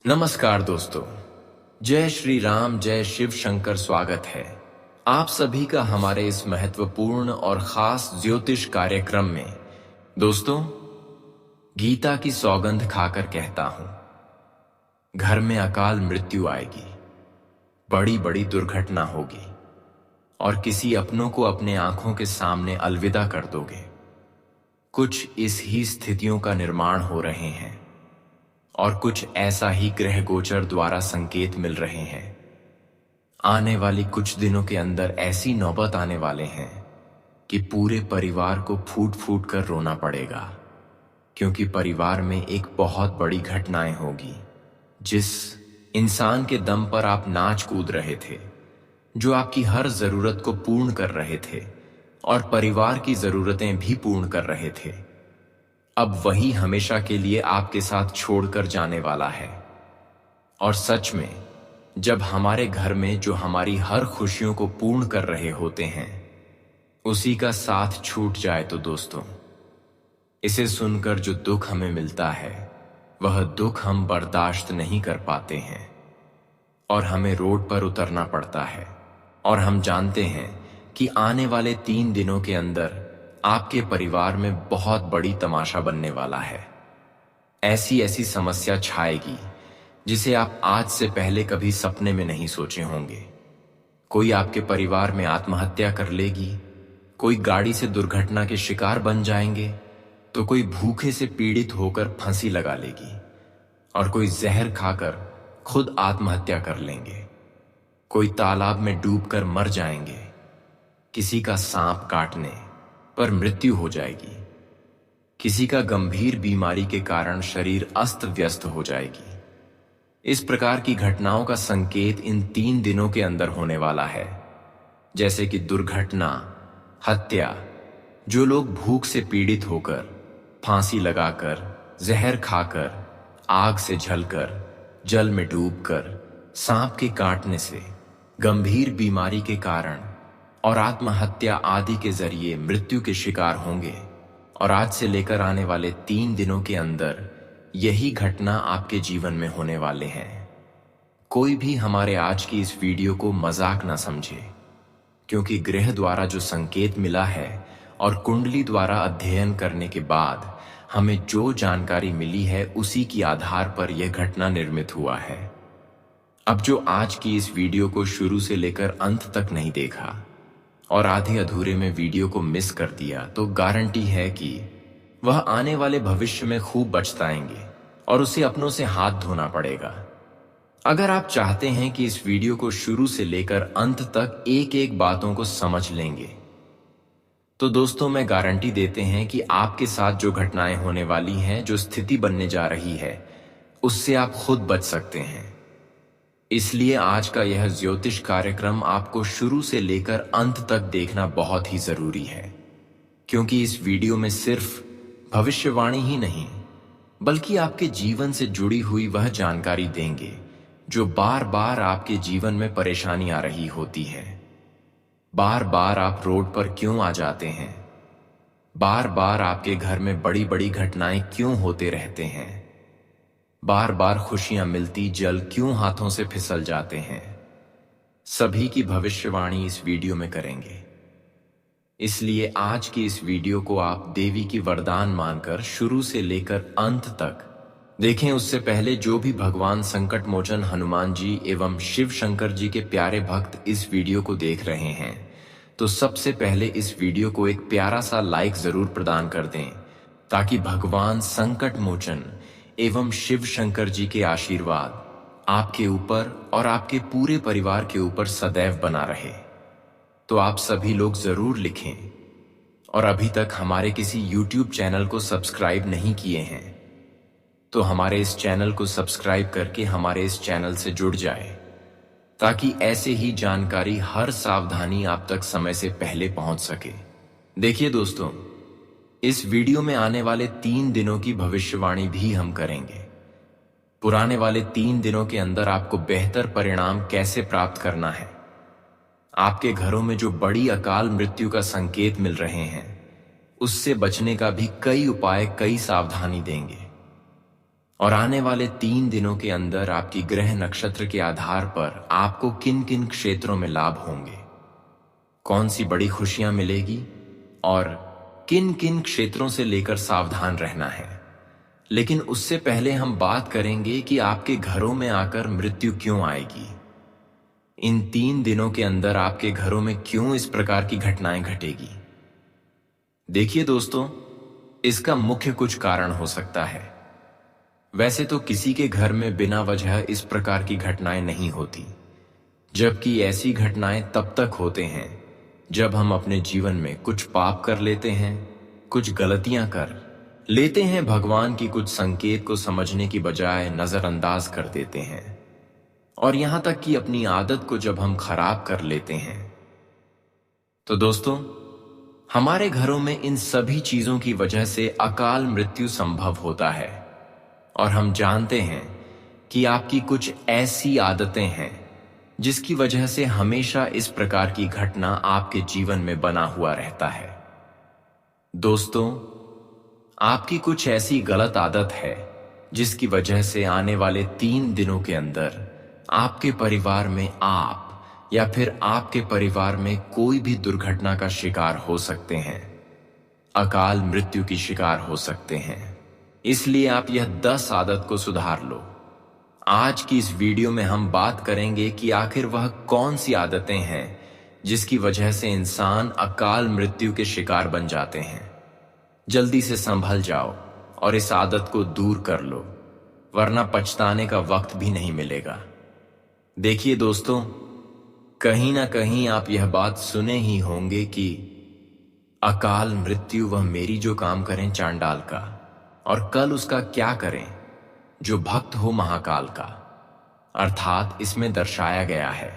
नमस्कार दोस्तों। जय श्री राम, जय शिव शंकर। स्वागत है आप सभी का हमारे इस महत्वपूर्ण और खास ज्योतिष कार्यक्रम में। दोस्तों, गीता की सौगंध खाकर कहता हूं, घर में अकाल मृत्यु आएगी, बड़ी बड़ी दुर्घटना होगी और किसी अपनों को अपने आंखों के सामने अलविदा कर दोगे। कुछ इस ही स्थितियों का निर्माण हो रहे हैं और कुछ ऐसा ही ग्रह गोचर द्वारा संकेत मिल रहे हैं। आने वाली कुछ दिनों के अंदर ऐसी नौबत आने वाले हैं कि पूरे परिवार को फूट फूट कर रोना पड़ेगा, क्योंकि परिवार में एक बहुत बड़ी घटनाएं होगी। जिस इंसान के दम पर आप नाच कूद रहे थे, जो आपकी हर जरूरत को पूर्ण कर रहे थे और परिवार की जरूरतें भी पूर्ण कर रहे थे, अब वही हमेशा के लिए आपके साथ छोड़कर जाने वाला है। और सच में, जब हमारे घर में जो हमारी हर खुशियों को पूर्ण कर रहे होते हैं, उसी का साथ छूट जाए तो दोस्तों, इसे सुनकर जो दुख हमें मिलता है, वह दुख हम बर्दाश्त नहीं कर पाते हैं और हमें रोड पर उतरना पड़ता है। और हम जानते हैं कि आने वाले 3 दिनों के अंदर आपके परिवार में बहुत बड़ी तमाशा बनने वाला है। ऐसी ऐसी समस्या छाएगी जिसे आप आज से पहले कभी सपने में नहीं सोचे होंगे। कोई आपके परिवार में आत्महत्या कर लेगी, कोई गाड़ी से दुर्घटना के शिकार बन जाएंगे, तो कोई भूखे से पीड़ित होकर फांसी लगा लेगी और कोई जहर खाकर खुद आत्महत्या कर लेंगे। कोई तालाब में डूबकर मर जाएंगे, किसी का सांप काटने पर मृत्यु हो जाएगी, किसी का गंभीर बीमारी के कारण शरीर अस्त व्यस्त हो जाएगी। इस प्रकार की घटनाओं का संकेत इन 3 दिनों के अंदर होने वाला है, जैसे कि दुर्घटना, हत्या, जो लोग भूख से पीड़ित होकर, फांसी लगाकर, जहर खाकर, आग से झलकर, जल में डूबकर, सांप के काटने से, गंभीर बीमारी के कारण और आत्महत्या आदि के जरिए मृत्यु के शिकार होंगे। और आज से लेकर आने वाले 3 दिनों के अंदर यही घटना आपके जीवन में होने वाले हैं। कोई भी हमारे आज की इस वीडियो को मजाक ना समझे, क्योंकि ग्रह द्वारा जो संकेत मिला है और कुंडली द्वारा अध्ययन करने के बाद हमें जो जानकारी मिली है, उसी की आधार पर यह घटना निर्मित हुआ है। अब जो आज की इस वीडियो को शुरू से लेकर अंत तक नहीं देखा और आधे अधूरे में वीडियो को मिस कर दिया, तो गारंटी है कि वह आने वाले भविष्य में खूब पछताएंगे और उसे अपनों से हाथ धोना पड़ेगा। अगर आप चाहते हैं कि इस वीडियो को शुरू से लेकर अंत तक एक एक बातों को समझ लेंगे, तो दोस्तों मैं गारंटी देते हैं कि आपके साथ जो घटनाएं होने वाली हैं, जो स्थिति बनने जा रही है, उससे आप खुद बच सकते हैं। इसलिए आज का यह ज्योतिष कार्यक्रम आपको शुरू से लेकर अंत तक देखना बहुत ही जरूरी है, क्योंकि इस वीडियो में सिर्फ भविष्यवाणी ही नहीं, बल्कि आपके जीवन से जुड़ी हुई वह जानकारी देंगे जो बार बार आपके जीवन में परेशानी आ रही होती है। बार बार आप रोड पर क्यों आ जाते हैं, बार बार आपके घर में बड़ी बड़ी घटनाएं क्यों होते रहते हैं, बार बार खुशियां मिलती जल क्यों हाथों से फिसल जाते हैं, सभी की भविष्यवाणी इस वीडियो में करेंगे। इसलिए आज की इस वीडियो को आप देवी की वरदान मानकर शुरू से लेकर अंत तक देखें। उससे पहले जो भी भगवान संकट मोचन हनुमान जी एवं शिव शंकर जी के प्यारे भक्त इस वीडियो को देख रहे हैं, तो सबसे पहले इस वीडियो को एक प्यारा सा लाइक जरूर प्रदान कर दें, ताकि भगवान संकट मोचन एवं शिव शंकर जी के आशीर्वाद आपके ऊपर और आपके पूरे परिवार के ऊपर सदैव बना रहे। तो आप सभी लोग जरूर लिखें, और अभी तक हमारे किसी YouTube चैनल को सब्सक्राइब नहीं किए हैं, तो हमारे इस चैनल को सब्सक्राइब करके हमारे इस चैनल से जुड़ जाए, ताकि ऐसे ही जानकारी हर सावधानी आप तक समय से पहले पहुंच सके। देखिए दोस्तों, इस वीडियो में आने वाले 3 दिनों की भविष्यवाणी भी हम करेंगे। पुराने वाले 3 दिनों के अंदर आपको बेहतर परिणाम कैसे प्राप्त करना है, आपके घरों में जो बड़ी अकाल मृत्यु का संकेत मिल रहे हैं, उससे बचने का भी कई उपाय, कई सावधानी देंगे। और आने वाले 3 दिनों के अंदर आपकी ग्रह नक्षत्र के आधार पर आपको किन किन क्षेत्रों में लाभ होंगे, कौन सी बड़ी खुशियां मिलेगी और किन किन क्षेत्रों से लेकर सावधान रहना है। लेकिन उससे पहले हम बात करेंगे कि आपके घरों में आकर मृत्यु क्यों आएगी। इन 3 दिनों के अंदर आपके घरों में क्यों इस प्रकार की घटनाएं घटेगी। देखिए दोस्तों, इसका मुख्य कुछ कारण हो सकता है। वैसे तो किसी के घर में बिना वजह इस प्रकार की घटनाएं नहीं होती, जबकि ऐसी घटनाएं तब तक होते हैं जब हम अपने जीवन में कुछ पाप कर लेते हैं, कुछ गलतियां कर लेते हैं, भगवान की कुछ संकेत को समझने की बजाय नजरअंदाज कर देते हैं, और यहां तक कि अपनी आदत को जब हम खराब कर लेते हैं। तो दोस्तों, हमारे घरों में इन सभी चीजों की वजह से अकाल मृत्यु संभव होता है। और हम जानते हैं कि आपकी कुछ ऐसी आदतें हैं जिसकी वजह से हमेशा इस प्रकार की घटना आपके जीवन में बना हुआ रहता है। दोस्तों, आपकी कुछ ऐसी गलत आदत है जिसकी वजह से आने वाले 3 दिनों के अंदर आपके परिवार में आप या फिर आपके परिवार में कोई भी दुर्घटना का शिकार हो सकते हैं, अकाल मृत्यु की शिकार हो सकते हैं। इसलिए आप यह 10 आदत को सुधार लो। आज की इस वीडियो में हम बात करेंगे कि आखिर वह कौन सी आदतें हैं जिसकी वजह से इंसान अकाल मृत्यु के शिकार बन जाते हैं। जल्दी से संभल जाओ और इस आदत को दूर कर लो, वरना पछताने का वक्त भी नहीं मिलेगा। देखिए दोस्तों, कहीं ना कहीं आप यह बात सुने ही होंगे कि अकाल मृत्यु वह मेरी जो काम करें चांडाल का, और कल उसका क्या करें जो भक्त हो महाकाल का। अर्थात इसमें दर्शाया गया है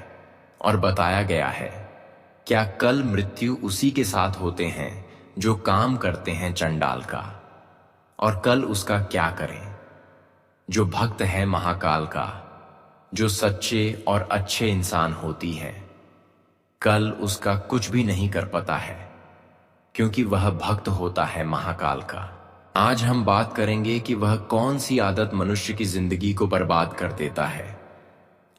और बताया गया है, क्या कल मृत्यु उसी के साथ होते हैं जो काम करते हैं चंडाल का, और कल उसका क्या करें जो भक्त है महाकाल का, जो सच्चे और अच्छे इंसान होती है। कल उसका कुछ भी नहीं कर पाता है क्योंकि वह भक्त होता है महाकाल का। आज हम बात करेंगे कि वह कौन सी आदत मनुष्य की जिंदगी को बर्बाद कर देता है,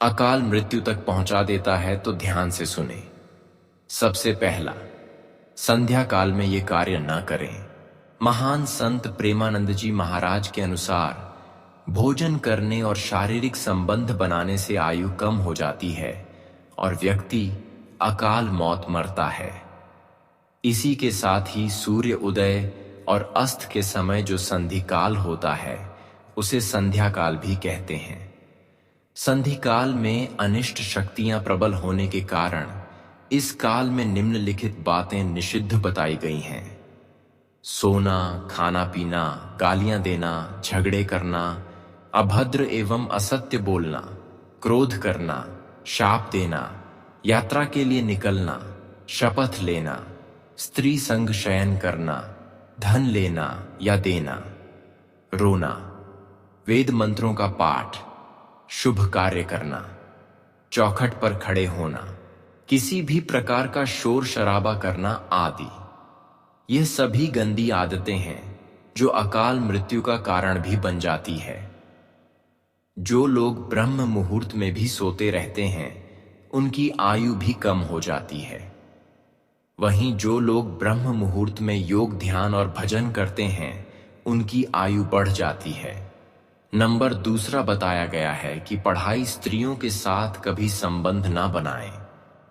अकाल मृत्यु तक पहुंचा देता है। तो ध्यान से सुने। सबसे पहला, संध्या काल में ये कार्य न करें। महान संत प्रेमानंद जी महाराज के अनुसार भोजन करने और शारीरिक संबंध बनाने से आयु कम हो जाती है और व्यक्ति अकाल मौत मरता है। इसी के साथ ही सूर्य उदय और अस्त के समय जो संधि काल होता है उसे संध्या काल भी कहते हैं। संधि काल में अनिष्ट शक्तियां प्रबल होने के कारण इस काल में निम्नलिखित बातें निषिद्ध बताई गई हैं: सोना, खाना पीना, गालियां देना, झगड़े करना, अभद्र एवं असत्य बोलना, क्रोध करना, शाप देना, यात्रा के लिए निकलना, शपथ लेना, स्त्री संग शयन करना, धन लेना या देना, रोना, वेद मंत्रों का पाठ, शुभ कार्य करना, चौखट पर खड़े होना, किसी भी प्रकार का शोर शराबा करना आदि। यह सभी गंदी आदतें हैं जो अकाल मृत्यु का कारण भी बन जाती है। जो लोग ब्रह्म मुहूर्त में भी सोते रहते हैं उनकी आयु भी कम हो जाती है। वहीं जो लोग ब्रह्म मुहूर्त में योग, ध्यान और भजन करते हैं उनकी आयु बढ़ जाती है। नंबर दूसरा बताया गया है कि पढ़ाई स्त्रियों के साथ कभी संबंध ना बनाएं।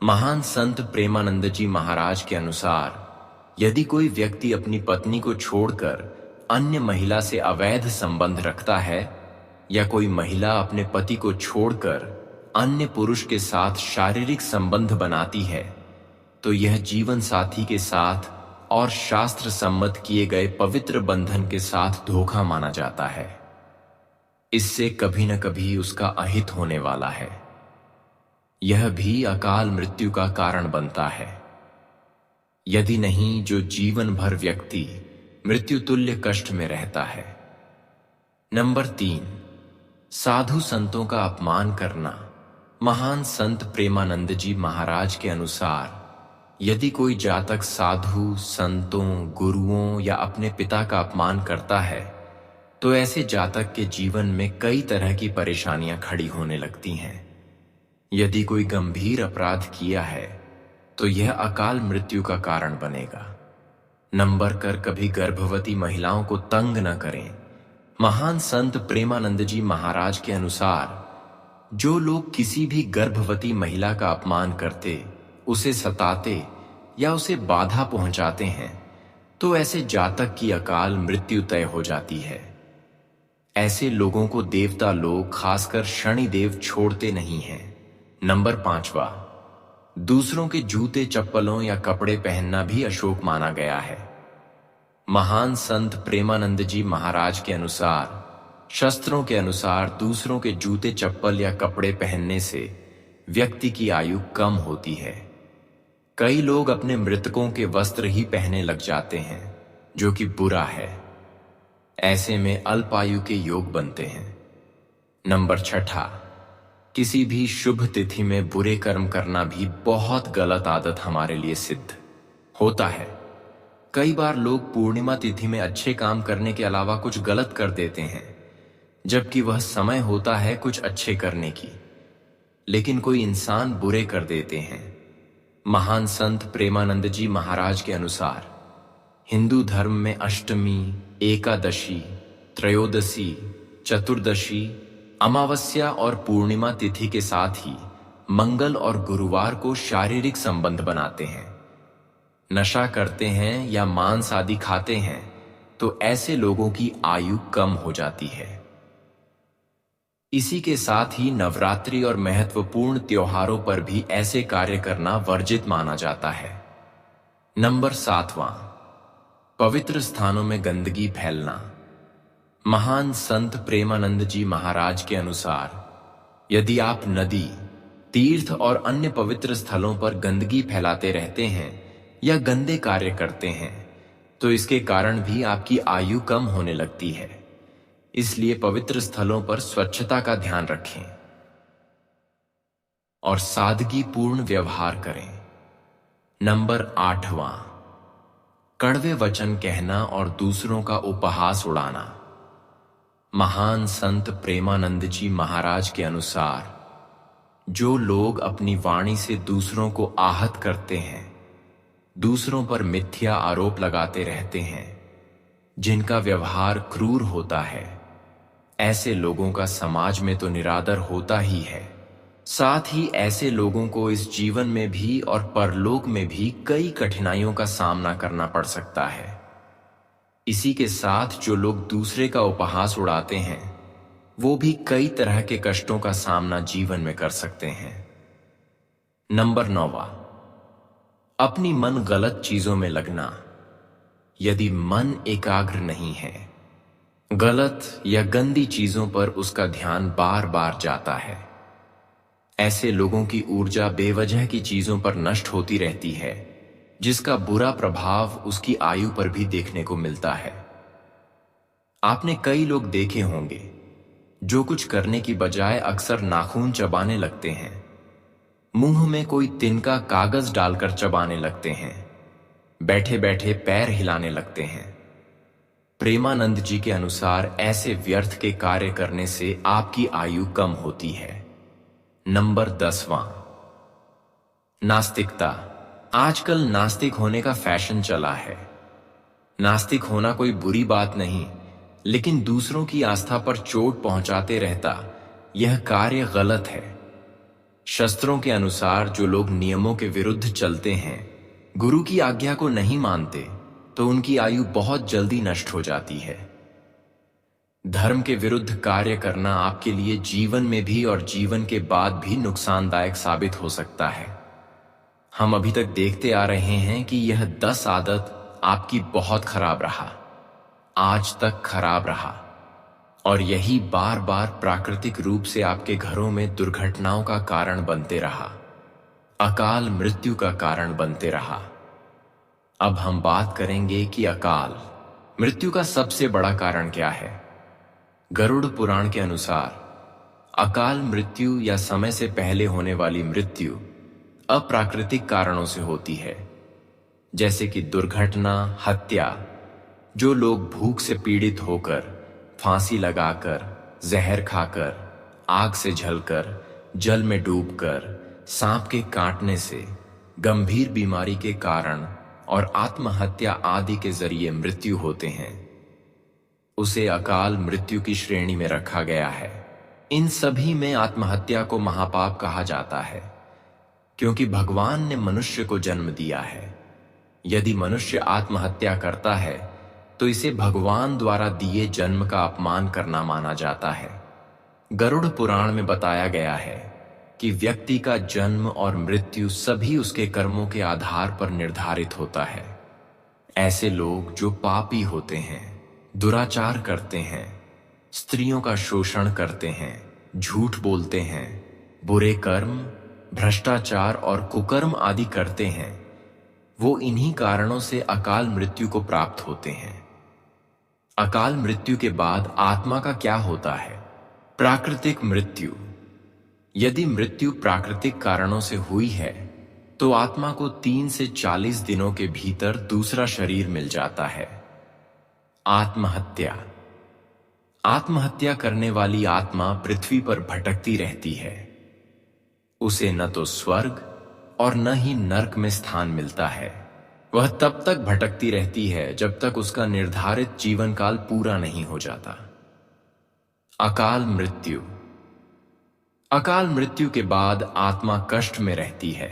महान संत प्रेमानंद जी महाराज के अनुसार यदि कोई व्यक्ति अपनी पत्नी को छोड़कर अन्य महिला से अवैध संबंध रखता है या कोई महिला अपने पति को छोड़कर अन्य पुरुष के साथ शारीरिक संबंध बनाती है तो यह जीवन साथी के साथ और शास्त्र सम्मत किए गए पवित्र बंधन के साथ धोखा माना जाता है। इससे कभी न कभी उसका अहित होने वाला है। यह भी अकाल मृत्यु का कारण बनता है। यदि नहीं, जो जीवन भर व्यक्ति मृत्यु तुल्य कष्ट में रहता है। नंबर 3, साधु संतों का अपमान करना। महान संत प्रेमानंद जी महाराज के अनुसार यदि कोई जातक साधु, संतों, गुरुओं या अपने पिता का अपमान करता है तो ऐसे जातक के जीवन में कई तरह की परेशानियां खड़ी होने लगती हैं। यदि कोई गंभीर अपराध किया है तो यह अकाल मृत्यु का कारण बनेगा। नंबर कर कभी गर्भवती महिलाओं को तंग न करें। महान संत प्रेमानंद जी महाराज के अनुसार जो लोग किसी भी गर्भवती महिला का अपमान करते, उसे सताते या उसे बाधा पहुंचाते हैं तो ऐसे जातक की अकाल मृत्यु तय हो जाती है। ऐसे लोगों को देवता लोग खासकर शनिदेव छोड़ते नहीं हैं। नंबर 5वां, दूसरों के जूते चप्पलों या कपड़े पहनना भी अशुभ माना गया है। महान संत प्रेमानंद जी महाराज के अनुसार शास्त्रों के अनुसार दूसरों के जूते चप्पल या कपड़े पहनने से व्यक्ति की आयु कम होती है। कई लोग अपने मृतकों के वस्त्र ही पहनने लग जाते हैं, जो कि बुरा है। ऐसे में अल्पायु के योग बनते हैं। नंबर 6, किसी भी शुभ तिथि में बुरे कर्म करना भी बहुत गलत आदत हमारे लिए सिद्ध होता है। कई बार लोग पूर्णिमा तिथि में अच्छे काम करने के अलावा कुछ गलत कर देते हैं, जबकि वह समय होता है कुछ अच्छे करने की, लेकिन कोई इंसान बुरे कर देते हैं। महान संत प्रेमानंद जी महाराज के अनुसार हिंदू धर्म में अष्टमी, एकादशी, त्रयोदशी, चतुर्दशी, अमावस्या और पूर्णिमा तिथि के साथ ही मंगल और गुरुवार को शारीरिक संबंध बनाते हैं। नशा करते हैं या मांस आदि खाते हैं तो ऐसे लोगों की आयु कम हो जाती है। इसी के साथ ही नवरात्रि और महत्वपूर्ण त्योहारों पर भी ऐसे कार्य करना वर्जित माना जाता है। नंबर 7वां, पवित्र स्थानों में गंदगी फैलना। महान संत प्रेमानंद जी महाराज के अनुसार यदि आप नदी, तीर्थ और अन्य पवित्र स्थलों पर गंदगी फैलाते रहते हैं या गंदे कार्य करते हैं तो इसके कारण भी आपकी आयु कम होने लगती है। इसलिए पवित्र स्थलों पर स्वच्छता का ध्यान रखें और सादगीपूर्ण व्यवहार करें। नंबर 8वां, कड़वे वचन कहना और दूसरों का उपहास उड़ाना। महान संत प्रेमानंद जी महाराज के अनुसार जो लोग अपनी वाणी से दूसरों को आहत करते हैं, दूसरों पर मिथ्या आरोप लगाते रहते हैं, जिनका व्यवहार क्रूर होता है, ऐसे लोगों का समाज में तो निरादर होता ही है, साथ ही ऐसे लोगों को इस जीवन में भी और परलोक में भी कई कठिनाइयों का सामना करना पड़ सकता है। इसी के साथ जो लोग दूसरे का उपहास उड़ाते हैं वो भी कई तरह के कष्टों का सामना जीवन में कर सकते हैं। नंबर 9वां, अपनी मन गलत चीजों में लगना। यदि मन एकाग्र नहीं है, गलत या गंदी चीजों पर उसका ध्यान बार बार जाता है, ऐसे लोगों की ऊर्जा बेवजह की चीजों पर नष्ट होती रहती है, जिसका बुरा प्रभाव उसकी आयु पर भी देखने को मिलता है। आपने कई लोग देखे होंगे जो कुछ करने की बजाय अक्सर नाखून चबाने लगते हैं, मुंह में कोई तिनका कागज डालकर चबाने लगते हैं, बैठे बैठे पैर हिलाने लगते हैं। प्रेमानंद जी के अनुसार ऐसे व्यर्थ के कार्य करने से आपकी आयु कम होती है। नंबर 10वां, नास्तिकता। आजकल नास्तिक होने का फैशन चला है। नास्तिक होना कोई बुरी बात नहीं, लेकिन दूसरों की आस्था पर चोट पहुंचाते रहता यह कार्य गलत है। शास्त्रों के अनुसार जो लोग नियमों के विरुद्ध चलते हैं, गुरु की आज्ञा को नहीं मानते, तो उनकी आयु बहुत जल्दी नष्ट हो जाती है। धर्म के विरुद्ध कार्य करना आपके लिए जीवन में भी और जीवन के बाद भी नुकसानदायक साबित हो सकता है। हम अभी तक देखते आ रहे हैं कि यह 10 आदत आपकी बहुत खराब रहा, आज तक खराब रहा, और यही बार बार प्राकृतिक रूप से आपके घरों में दुर्घटनाओं का कारण बनते रहा, अकाल मृत्यु का कारण बनते रहा। अब हम बात करेंगे कि अकाल मृत्यु का सबसे बड़ा कारण क्या है। गरुड़ पुराण के अनुसार अकाल मृत्यु या समय से पहले होने वाली मृत्यु अप्राकृतिक कारणों से होती है, जैसे कि दुर्घटना, हत्या, जो लोग भूख से पीड़ित होकर फांसी लगाकर, जहर खाकर, आग से झलकर, जल में डूबकर, सांप के काटने से, गंभीर बीमारी के कारण और आत्महत्या आदि के जरिए मृत्यु होते हैं, उसे अकाल मृत्यु की श्रेणी में रखा गया है। इन सभी में आत्महत्या को महापाप कहा जाता है, क्योंकि भगवान ने मनुष्य को जन्म दिया है। यदि मनुष्य आत्महत्या करता है तो इसे भगवान द्वारा दिए जन्म का अपमान करना माना जाता है। गरुड़ पुराण में बताया गया है कि व्यक्ति का जन्म और मृत्यु सभी उसके कर्मों के आधार पर निर्धारित होता है। ऐसे लोग जो पापी होते हैं, दुराचार करते हैं, स्त्रियों का शोषण करते हैं, झूठ बोलते हैं, बुरे कर्म, भ्रष्टाचार और कुकर्म आदि करते हैं, वो इन्हीं कारणों से अकाल मृत्यु को प्राप्त होते हैं। अकाल मृत्यु के बाद आत्मा का क्या होता है? प्राकृतिक मृत्यु। यदि मृत्यु प्राकृतिक कारणों से हुई है तो आत्मा को 3 से 40 दिनों के भीतर दूसरा शरीर मिल जाता है। आत्महत्या। आत्महत्या करने वाली आत्मा पृथ्वी पर भटकती रहती है। उसे न तो स्वर्ग और न ही नरक में स्थान मिलता है। वह तब तक भटकती रहती है जब तक उसका निर्धारित जीवन काल पूरा नहीं हो जाता। अकाल मृत्यु। अकाल मृत्यु के बाद आत्मा कष्ट में रहती है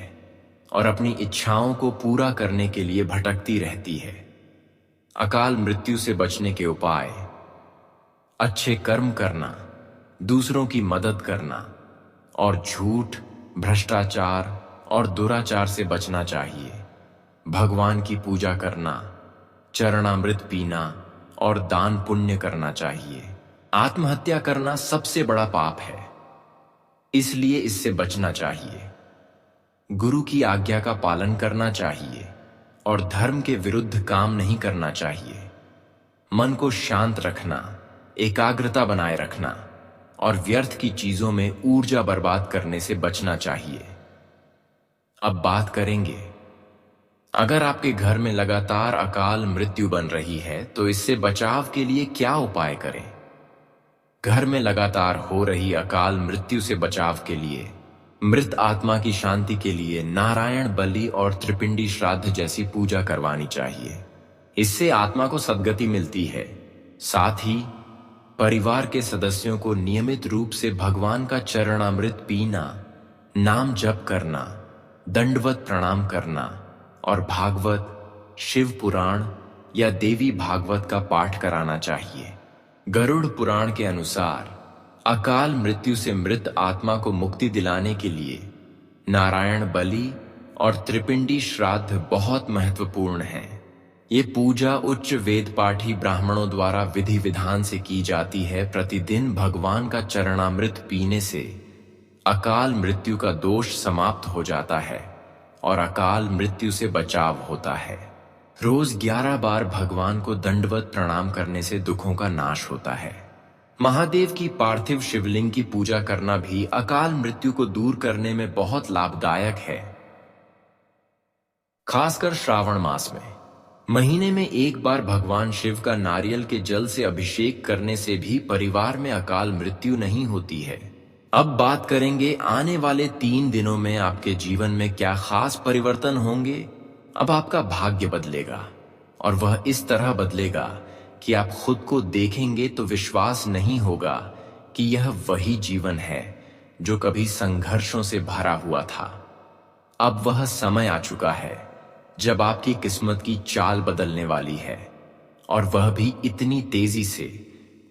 और अपनी इच्छाओं को पूरा करने के लिए भटकती रहती है। अकाल मृत्यु से बचने के उपाय: अच्छे कर्म करना, दूसरों की मदद करना और झूठ, भ्रष्टाचार और दुराचार से बचना चाहिए। भगवान की पूजा करना, चरणामृत पीना और दान पुण्य करना चाहिए। आत्महत्या करना सबसे बड़ा पाप है, इसलिए इससे बचना चाहिए। गुरु की आज्ञा का पालन करना चाहिए और धर्म के विरुद्ध काम नहीं करना चाहिए। मन को शांत रखना, एकाग्रता बनाए रखना और व्यर्थ की चीजों में ऊर्जा बर्बाद करने से बचना चाहिए। अब बात करेंगे, अगर आपके घर में लगातार अकाल मृत्यु बन रही है तो इससे बचाव के लिए क्या उपाय करें? घर में लगातार हो रही अकाल मृत्यु से बचाव के लिए मृत आत्मा की शांति के लिए नारायण बलि और त्रिपिंडी श्राद्ध जैसी पूजा करवानी चाहिए। इससे आत्मा को सद्गति मिलती है। साथ ही परिवार के सदस्यों को नियमित रूप से भगवान का चरणामृत पीना, नाम जप करना, दंडवत प्रणाम करना और भागवत, शिव पुराण या देवी भागवत का पाठ कराना चाहिए। गरुड़ पुराण के अनुसार अकाल मृत्यु से मृत आत्मा को मुक्ति दिलाने के लिए नारायण बलि और त्रिपिंडी श्राद्ध बहुत महत्वपूर्ण है। ये पूजा उच्च वेद पाठी ब्राह्मणों द्वारा विधि विधान से की जाती है। प्रतिदिन भगवान का चरणामृत पीने से अकाल मृत्यु का दोष समाप्त हो जाता है और अकाल मृत्यु से बचाव होता है। रोज 11 बार भगवान को दंडवत प्रणाम करने से दुखों का नाश होता है। महादेव की पार्थिव शिवलिंग की पूजा करना भी अकाल मृत्यु को दूर करने में बहुत लाभदायक है। खासकर श्रावण मास में महीने में एक बार भगवान शिव का नारियल के जल से अभिषेक करने से भी परिवार में अकाल मृत्यु नहीं होती है। अब बात करेंगे आने वाले 3 दिनों में आपके जीवन में क्या खास परिवर्तन होंगे। अब आपका भाग्य बदलेगा और वह इस तरह बदलेगा कि आप खुद को देखेंगे तो विश्वास नहीं होगा कि यह वही जीवन है जो कभी संघर्षों से भरा हुआ था। अब वह समय आ चुका है जब आपकी किस्मत की चाल बदलने वाली है, और वह भी इतनी तेजी से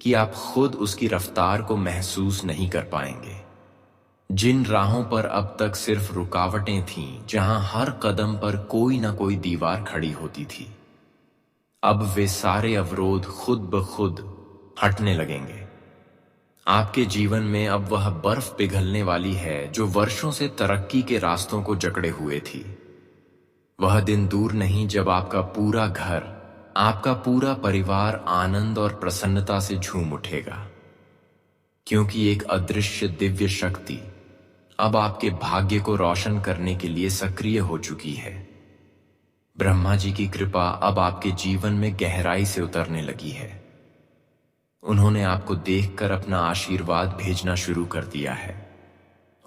कि आप खुद उसकी रफ्तार को महसूस नहीं कर पाएंगे। जिन राहों पर अब तक सिर्फ रुकावटें थीं, जहां हर कदम पर कोई ना कोई दीवार खड़ी होती थी, अब वे सारे अवरोध खुद ब खुद हटने लगेंगे। आपके जीवन में अब वह बर्फ पिघलने वाली है जो वर्षों से तरक्की के रास्तों को जकड़े हुए थी। वह दिन दूर नहीं जब आपका पूरा घर, आपका पूरा परिवार आनंद और प्रसन्नता से झूम उठेगा, क्योंकि एक अदृश्य दिव्य शक्ति अब आपके भाग्य को रोशन करने के लिए सक्रिय हो चुकी है। ब्रह्मा जी की कृपा अब आपके जीवन में गहराई से उतरने लगी है। उन्होंने आपको देखकर अपना आशीर्वाद भेजना शुरू कर दिया है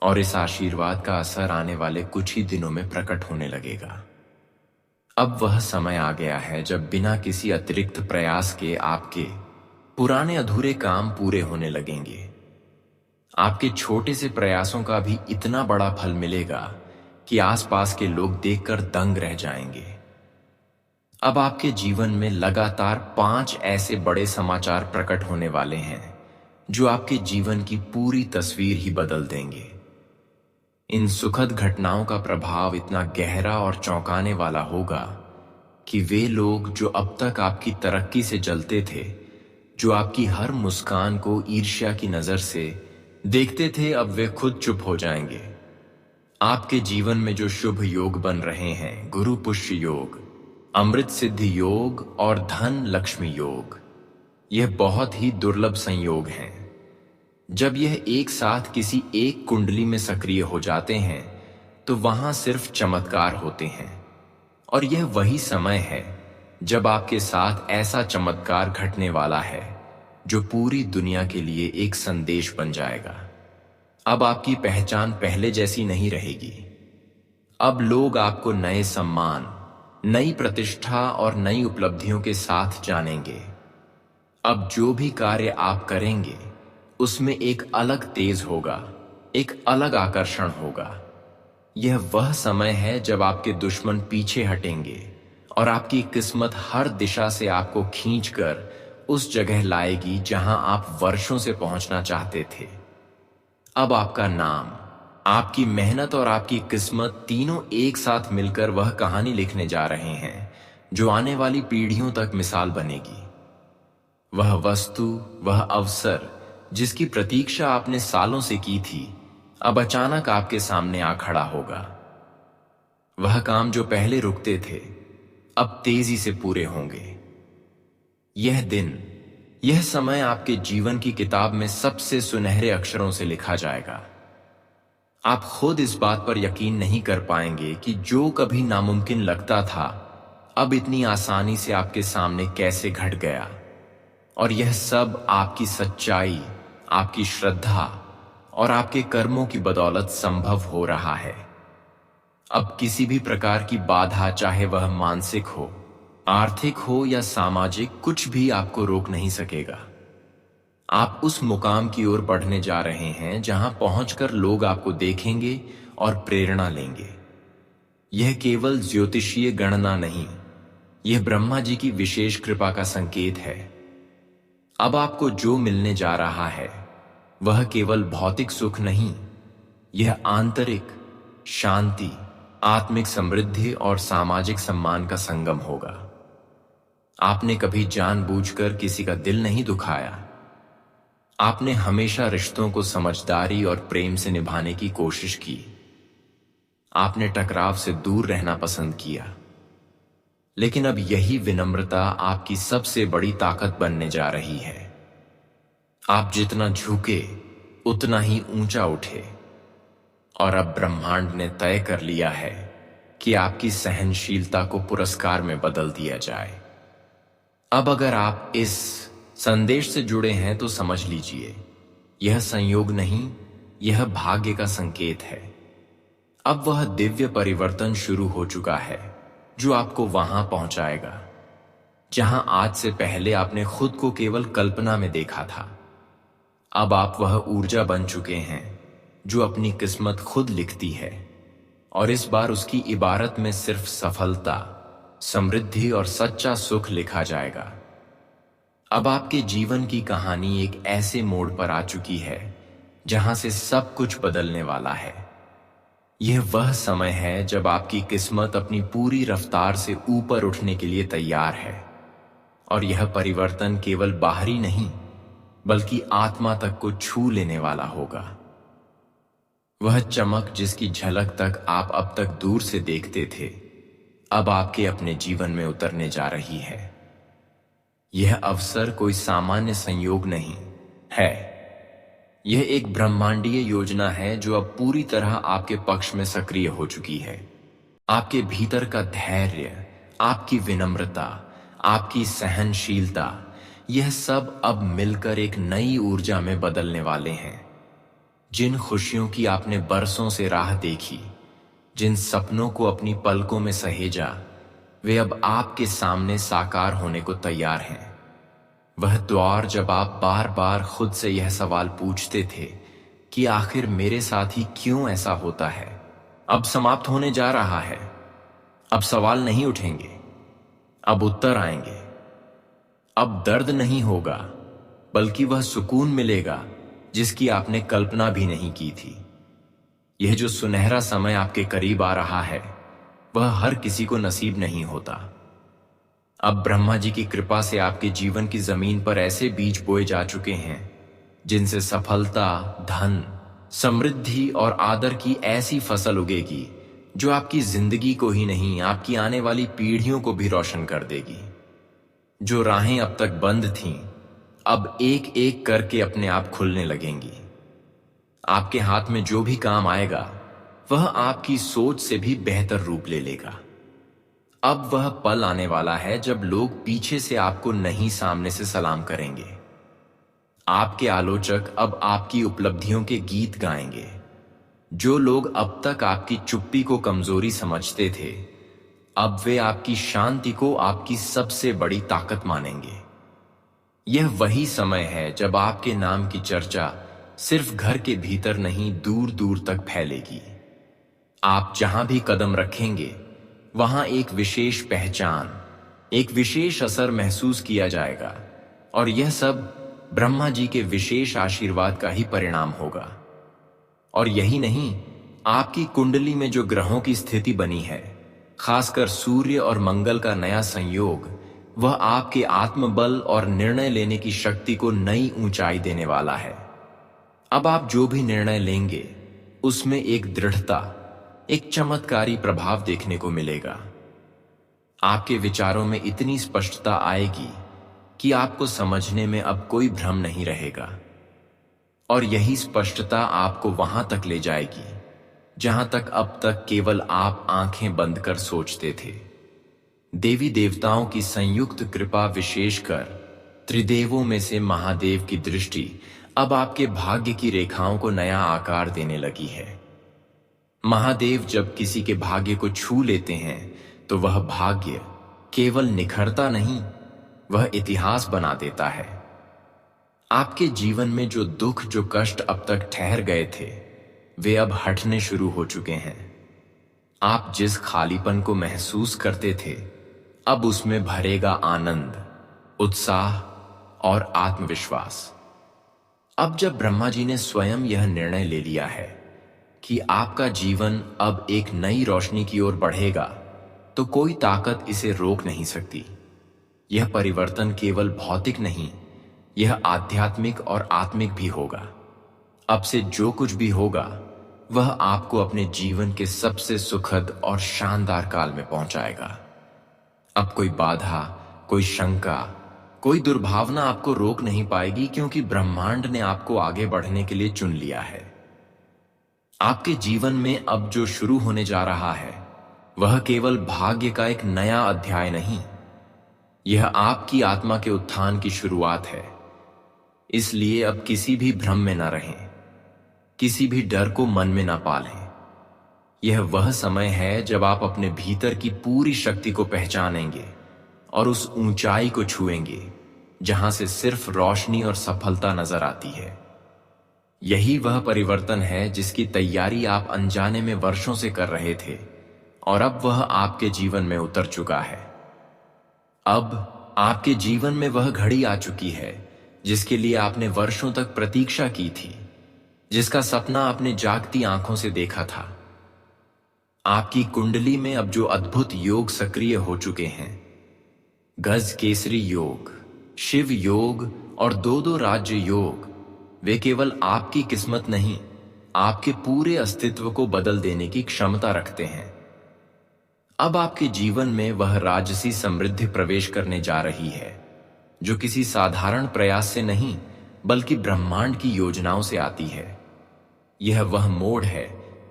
और इस आशीर्वाद का असर आने वाले कुछ ही दिनों में प्रकट होने लगेगा। अब वह समय आ गया है जब बिना किसी अतिरिक्त प्रयास के आपके पुराने अधूरे काम पूरे होने लगेंगे। आपके छोटे से प्रयासों का भी इतना बड़ा फल मिलेगा कि आसपास के लोग देखकर दंग रह जाएंगे। अब आपके जीवन में लगातार 5 ऐसे बड़े समाचार प्रकट होने वाले हैं जो आपके जीवन की पूरी तस्वीर ही बदल देंगे। इन सुखद घटनाओं का प्रभाव इतना गहरा और चौंकाने वाला होगा कि वे लोग जो अब तक आपकी तरक्की से जलते थे, जो आपकी हर मुस्कान को ईर्ष्या की नजर से देखते थे, अब वे खुद चुप हो जाएंगे। आपके जीवन में जो शुभ योग बन रहे हैं, गुरु पुष्य योग, अमृत सिद्धि योग और धन लक्ष्मी योग, यह बहुत ही दुर्लभ संयोग हैं। जब यह एक साथ किसी एक कुंडली में सक्रिय हो जाते हैं तो वहां सिर्फ चमत्कार होते हैं, और यह वही समय है जब आपके साथ ऐसा चमत्कार घटने वाला है जो पूरी दुनिया के लिए एक संदेश बन जाएगा। अब आपकी पहचान पहले जैसी नहीं रहेगी। अब लोग आपको नए सम्मान, नई प्रतिष्ठा और नई उपलब्धियों के साथ जानेंगे। अब जो भी कार्य आप करेंगे उसमें एक अलग तेज होगा, एक अलग आकर्षण होगा। यह वह समय है जब आपके दुश्मन पीछे हटेंगे और आपकी किस्मत हर दिशा से आपको खींचकर उस जगह लाएगी जहां आप वर्षों से पहुंचना चाहते थे। अब आपका नाम, आपकी मेहनत और आपकी किस्मत तीनों एक साथ मिलकर वह कहानी लिखने जा रहे हैं जो आने वाली पीढ़ियों तक मिसाल बनेगी। वह वस्तु, वह अवसर जिसकी प्रतीक्षा आपने सालों से की थी, अब अचानक आपके सामने आ खड़ा होगा। वह काम जो पहले रुकते थे अब तेजी से पूरे होंगे। यह दिन, यह समय आपके जीवन की किताब में सबसे सुनहरे अक्षरों से लिखा जाएगा। आप खुद इस बात पर यकीन नहीं कर पाएंगे कि जो कभी नामुमकिन लगता था अब इतनी आसानी से आपके सामने कैसे घट गया। और यह सब आपकी सच्चाई, आपकी श्रद्धा और आपके कर्मों की बदौलत संभव हो रहा है। अब किसी भी प्रकार की बाधा, चाहे वह मानसिक हो, आर्थिक हो या सामाजिक, कुछ भी आपको रोक नहीं सकेगा। आप उस मुकाम की ओर बढ़ने जा रहे हैं जहां पहुंचकर लोग आपको देखेंगे और प्रेरणा लेंगे। यह केवल ज्योतिषीय गणना नहीं, यह ब्रह्मा जी की विशेष कृपा का संकेत है। अब आपको जो मिलने जा रहा है वह केवल भौतिक सुख नहीं, यह आंतरिक शांति, आत्मिक समृद्धि और सामाजिक सम्मान का संगम होगा। आपने कभी जानबूझकर किसी का दिल नहीं दुखाया। आपने हमेशा रिश्तों को समझदारी और प्रेम से निभाने की कोशिश की। आपने टकराव से दूर रहना पसंद किया। लेकिन अब यही विनम्रता आपकी सबसे बड़ी ताकत बनने जा रही है। आप जितना झुके उतना ही ऊंचा उठे, और अब ब्रह्मांड ने तय कर लिया है कि आपकी सहनशीलता को पुरस्कार में बदल दिया जाए। अब अगर आप इस संदेश से जुड़े हैं तो समझ लीजिए, यह संयोग नहीं, यह भाग्य का संकेत है। अब वह दिव्य परिवर्तन शुरू हो चुका है जो आपको वहां पहुंचाएगा जहां आज से पहले आपने खुद को केवल कल्पना में देखा था। अब आप वह ऊर्जा बन चुके हैं जो अपनी किस्मत खुद लिखती है, और इस बार उसकी इबारत में सिर्फ सफलता, समृद्धि और सच्चा सुख लिखा जाएगा। अब आपके जीवन की कहानी एक ऐसे मोड़ पर आ चुकी है जहां से सब कुछ बदलने वाला है। यह वह समय है जब आपकी किस्मत अपनी पूरी रफ्तार से ऊपर उठने के लिए तैयार है, और यह परिवर्तन केवल बाहरी नहीं बल्कि आत्मा तक को छू लेने वाला होगा। वह चमक जिसकी झलक तक आप अब तक दूर से देखते थे, अब आपके अपने जीवन में उतरने जा रही है। यह अवसर कोई सामान्य संयोग नहीं है, यह एक ब्रह्मांडीय योजना है जो अब पूरी तरह आपके पक्ष में सक्रिय हो चुकी है। आपके भीतर का धैर्य, आपकी विनम्रता, आपकी सहनशीलता, यह सब अब मिलकर एक नई ऊर्जा में बदलने वाले हैं। जिन खुशियों की आपने बरसों से राह देखी, जिन सपनों को अपनी पलकों में सहेजा, वे अब आपके सामने साकार होने को तैयार हैं। वह द्वार जब आप बार बार खुद से यह सवाल पूछते थे कि आखिर मेरे साथ ही क्यों ऐसा होता है, अब समाप्त होने जा रहा है। अब सवाल नहीं उठेंगे, अब उत्तर आएंगे। अब दर्द नहीं होगा, बल्कि वह सुकून मिलेगा जिसकी आपने कल्पना भी नहीं की थी। यह जो सुनहरा समय आपके करीब आ रहा है, वह हर किसी को नसीब नहीं होता। अब ब्रह्मा जी की कृपा से आपके जीवन की जमीन पर ऐसे बीज बोए जा चुके हैं जिनसे सफलता, धन, समृद्धि और आदर की ऐसी फसल उगेगी जो आपकी जिंदगी को ही नहीं, आपकी आने वाली पीढ़ियों को भी रोशन कर देगी। जो राहें अब तक बंद थीं, अब एक एक करके अपने आप खुलने लगेंगी। आपके हाथ में जो भी काम आएगा, वह आपकी सोच से भी बेहतर रूप ले लेगा। अब वह पल आने वाला है जब लोग पीछे से आपको नहीं, सामने से सलाम करेंगे। आपके आलोचक अब आपकी उपलब्धियों के गीत गाएंगे। जो लोग अब तक आपकी चुप्पी को कमजोरी समझते थे, अब वे आपकी शांति को आपकी सबसे बड़ी ताकत मानेंगे। यह वही समय है जब आपके नाम की चर्चा सिर्फ घर के भीतर नहीं, दूर दूर तक फैलेगी। आप जहां भी कदम रखेंगे, वहां एक विशेष पहचान, एक विशेष असर महसूस किया जाएगा, और यह सब ब्रह्मा जी के विशेष आशीर्वाद का ही परिणाम होगा। और यही नहीं, आपकी कुंडली में जो ग्रहों की स्थिति बनी है, खासकर सूर्य और मंगल का नया संयोग, वह आपके आत्मबल और निर्णय लेने की शक्ति को नई ऊंचाई देने वाला है। अब आप जो भी निर्णय लेंगे, उसमें एक दृढ़ता, एक चमत्कारी प्रभाव देखने को मिलेगा। आपके विचारों में इतनी स्पष्टता आएगी कि आपको समझने में अब कोई भ्रम नहीं रहेगा। और यही स्पष्टता आपको वहां तक ले जाएगी जहां तक अब तक केवल आप आंखें बंद कर सोचते थे। देवी देवताओं की संयुक्त कृपा, विशेषकर त्रिदेवों में से महादेव की दृष्टि, अब आपके भाग्य की रेखाओं को नया आकार देने लगी है। महादेव जब किसी के भाग्य को छू लेते हैं, तो वह भाग्य केवल निखरता नहीं, वह इतिहास बना देता है। आपके जीवन में जो दुख, जो कष्ट अब तक ठहर गए थे, वे अब हटने शुरू हो चुके हैं। आप जिस खालीपन को महसूस करते थे, अब उसमें भरेगा आनंद, उत्साह और आत्मविश्वास। अब जब ब्रह्मा जी ने स्वयं यह निर्णय ले लिया है कि आपका जीवन अब एक नई रोशनी की ओर बढ़ेगा, तो कोई ताकत इसे रोक नहीं सकती। यह परिवर्तन केवल भौतिक नहीं, यह आध्यात्मिक और आत्मिक भी होगा। अब से जो कुछ भी होगा, वह आपको अपने जीवन के सबसे सुखद और शानदार काल में पहुंचाएगा। अब कोई बाधा, कोई शंका, कोई दुर्भावना आपको रोक नहीं पाएगी, क्योंकि ब्रह्मांड ने आपको आगे बढ़ने के लिए चुन लिया है। आपके जीवन में अब जो शुरू होने जा रहा है, वह केवल भाग्य का एक नया अध्याय नहीं, यह आपकी आत्मा के उत्थान की शुरुआत है। इसलिए अब किसी भी भ्रम में न रहें, किसी भी डर को मन में न पालें। यह वह समय है जब आप अपने भीतर की पूरी शक्ति को पहचानेंगे और उस ऊंचाई को छुएंगे जहां से सिर्फ रोशनी और सफलता नजर आती है। यही वह परिवर्तन है जिसकी तैयारी आप अनजाने में वर्षों से कर रहे थे, और अब वह आपके जीवन में उतर चुका है। अब आपके जीवन में वह घड़ी आ चुकी है जिसके लिए आपने वर्षों तक प्रतीक्षा की थी, जिसका सपना आपने जागती आंखों से देखा था। आपकी कुंडली में अब जो अद्भुत योग सक्रिय हो चुके हैं, गज केसरी योग, शिव योग और दो राज्य योग, वे केवल आपकी किस्मत नहीं, आपके पूरे अस्तित्व को बदल देने की क्षमता रखते हैं। अब आपके जीवन में वह राजसी समृद्धि प्रवेश करने जा रही है जो किसी साधारण प्रयास से नहीं, बल्कि ब्रह्मांड की योजनाओं से आती है। यह वह मोड़ है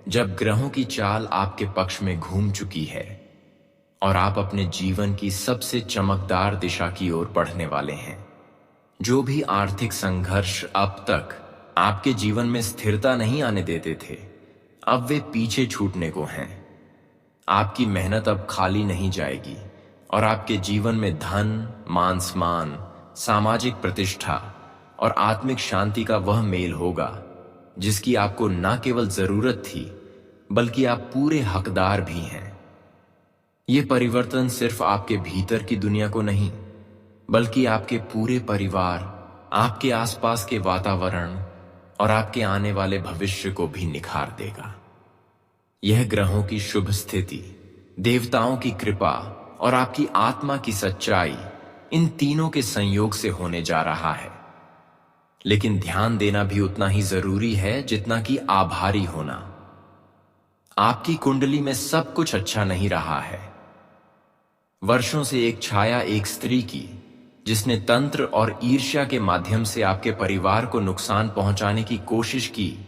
जब ग्रहों की चाल आपके पक्ष में घूम चुकी है और आप अपने जीवन की सबसे चमकदार दिशा की ओर बढ़ने वाले हैं। जो भी आर्थिक संघर्ष अब तक आपके जीवन में स्थिरता नहीं आने देते थे, अब वे पीछे छूटने को हैं। आपकी मेहनत अब खाली नहीं जाएगी और आपके जीवन में धन, मान सम्मान, सामाजिक प्रतिष्ठा और आत्मिक शांति का वह मेल होगा जिसकी आपको न केवल जरूरत थी, बल्कि आप पूरे हकदार भी हैं। ये परिवर्तन सिर्फ आपके भीतर की दुनिया को नहीं, बल्कि आपके पूरे परिवार, आपके आसपास के वातावरण और आपके आने वाले भविष्य को भी निखार देगा। यह ग्रहों की शुभ स्थिति, देवताओं की कृपा और आपकी आत्मा की सच्चाई, इन तीनों के संयोग से होने जा रहा है। लेकिन ध्यान देना भी उतना ही जरूरी है जितना कि आभारी होना। आपकी कुंडली में सब कुछ अच्छा नहीं रहा है। वर्षों से एक छाया एक स्त्री की, जिसने तंत्र और ईर्ष्या के माध्यम से आपके परिवार को नुकसान पहुंचाने की कोशिश की,